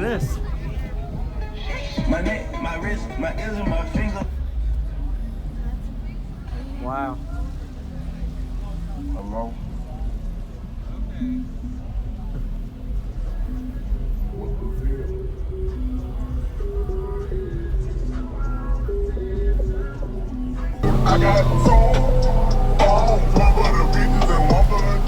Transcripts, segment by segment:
this? My neck, my wrist, my ears, and my finger. Wow. Hello? I got all the bitches and one blood.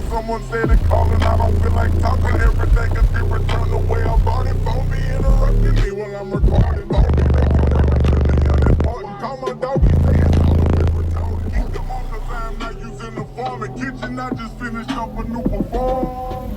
Someone said it calling, I don't feel like talking. Everything is different, turn the way I bought it. Phone me interrupting me while I'm recording. Phone me really unimportant. Call my dog, he say it's all the way retarded. Keep them on cause I'm not using the form. The kitchen, I just finished up a new perform.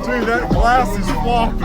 Dude, that glass is walking.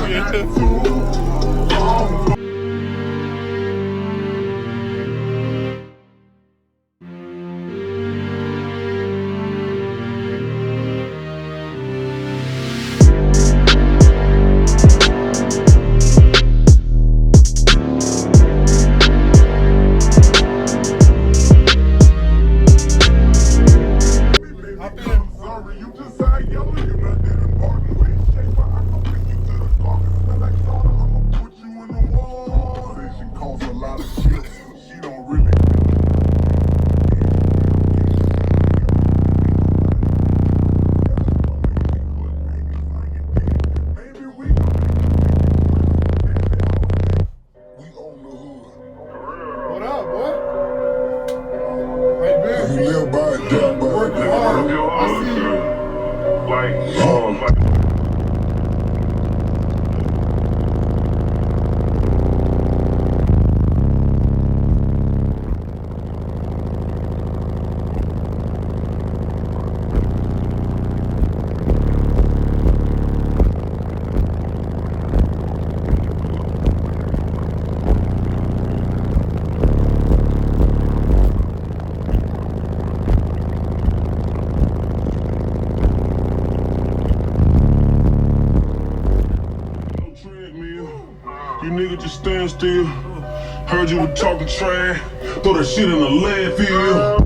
You niggas just stand still. Heard you were talking trash. Throw that shit in the landfill.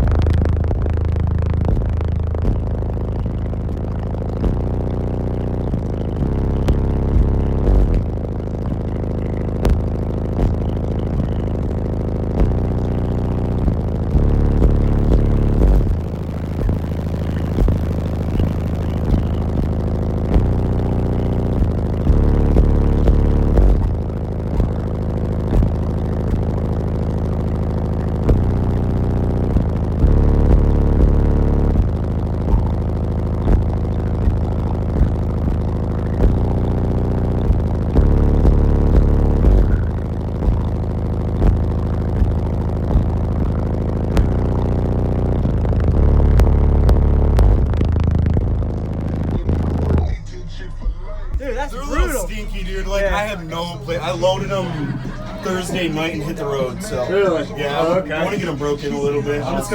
plate. I loaded them Thursday night and hit the road. So Really? yeah, Oh, okay. I want to get them broken a little bit. I'm just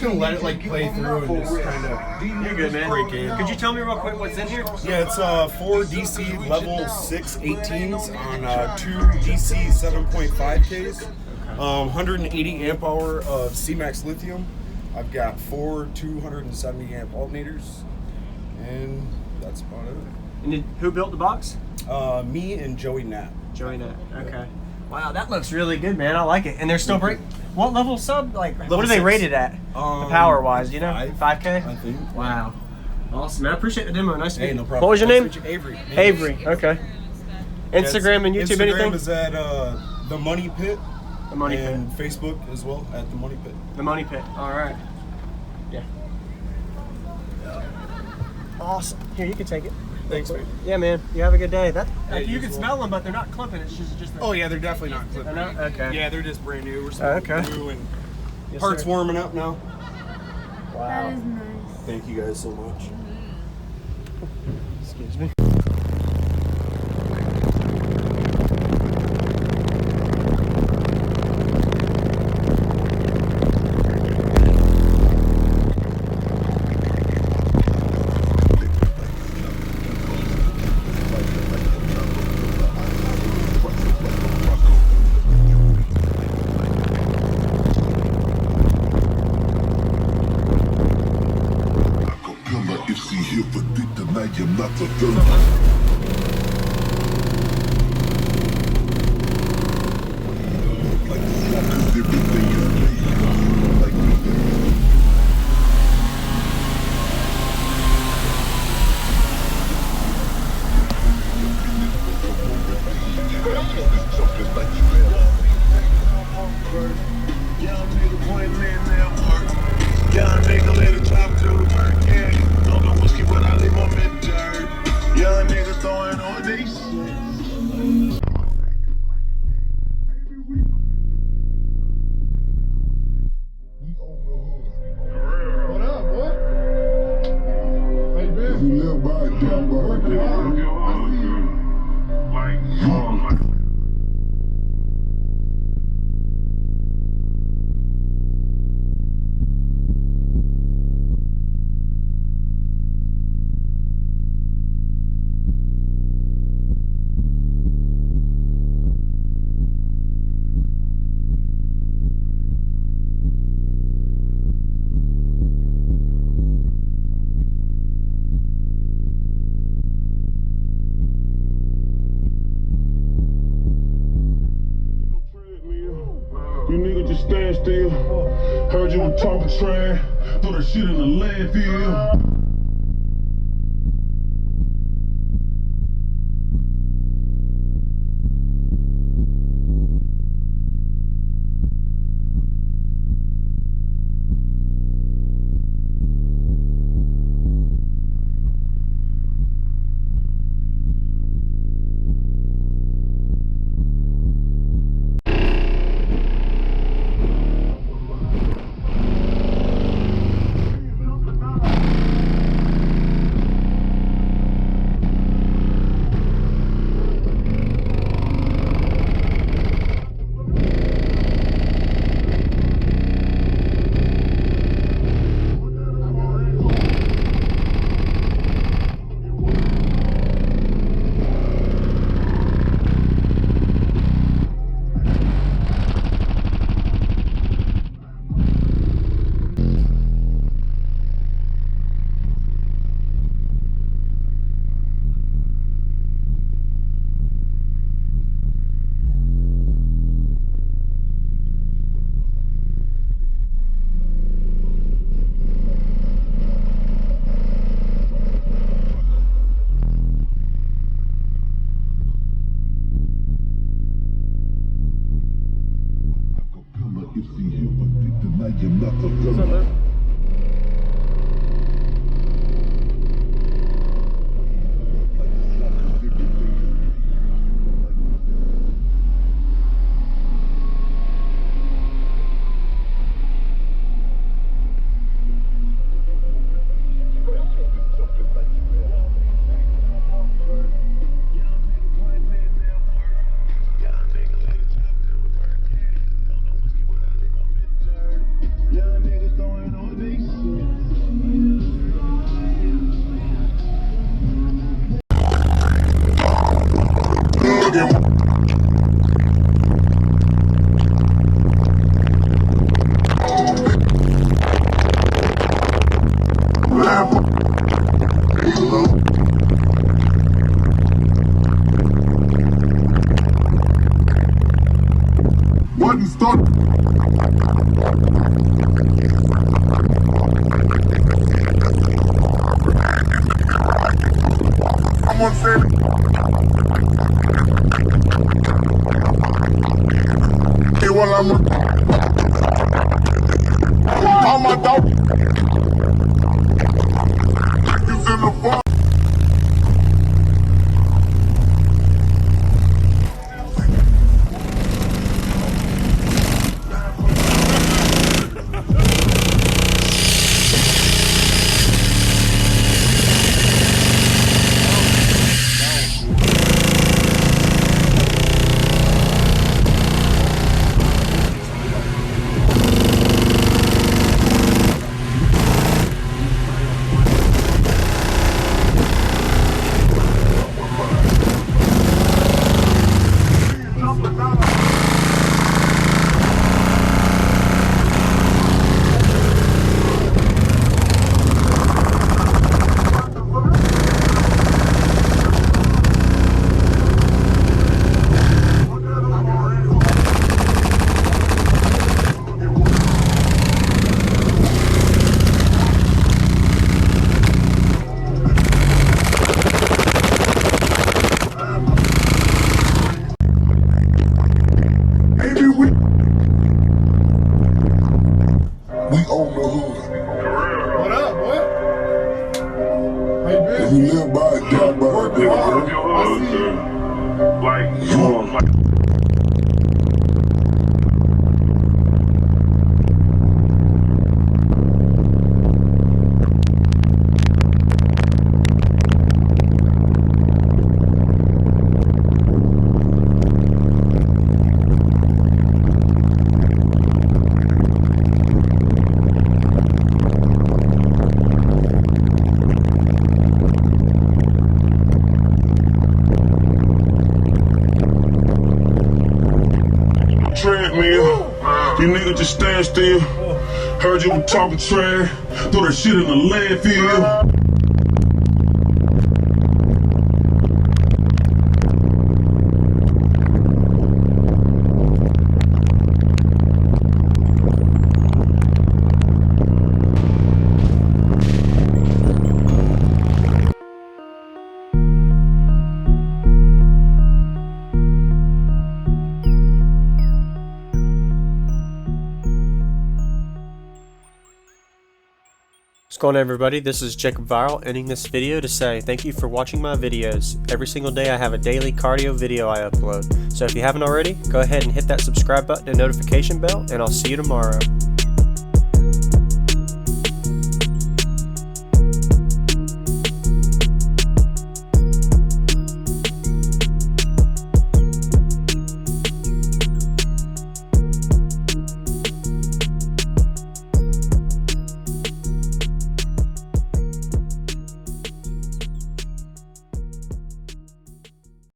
gonna let it like play through and just kind of. You're good, man. Break in. Could you tell me real quick what's in here? Yeah, it's 4 DC level 6 18s on 2 DC 7.5Ks, 180 amp hour of C-Max Lithium. I've got 4 270 amp alternators, and that's about it. And who built the box? Me and Joey Knapp. Joey Knapp. Okay. Wow, that looks really good, man. I like it. And they're still break. What level sub? Like, Level what are they 6. rated at? Power wise, you know? 5K? 5K? I think. Wow. Awesome, man. I appreciate the demo. Nice to meet Hey, you. no problem. What was your name? Avery. Avery. Okay. Instagram and YouTube, Instagram anything? is at The Money Pit. The Money and Pit. Facebook as well at The Money Pit. The Money Pit. All right. Yeah. Awesome. Here, you can take it. Thanks, man. Yeah, man. You have a good day. That Hey, you you can as smell them, but they're not clumping. It's just. Oh yeah, they're definitely not clipping. They're not? Okay. Yeah, they're just brand new. We're smoking okay. new and Yes, parts sir. warming up now. Wow. That is nice. Thank you guys so much. Excuse me. If she here for dick, then I am not a girl. Like cause everything is made like me. Jumping like you young nigga pointing in that work. Young nigga let it drop to the work. Yeah, don't know whiskey, but I leave my mid dirt. Young nigga throwing on these shit. What up, boy? How you been? You live by it, down by it. I see you. You niggas just stand still. Heard you were talking trash. Throw that shit in the landfill. you live by it, die by it. Treadmill, you niggas just stand still. Heard you were talking trash, throw that shit in the landfill. What's going on, everybody? This is Jacob Viral, ending this video to say thank you for watching my videos. Every single day I have a daily cardio video I upload. So if you haven't already, go ahead and hit that subscribe button and notification bell, and I'll see you tomorrow.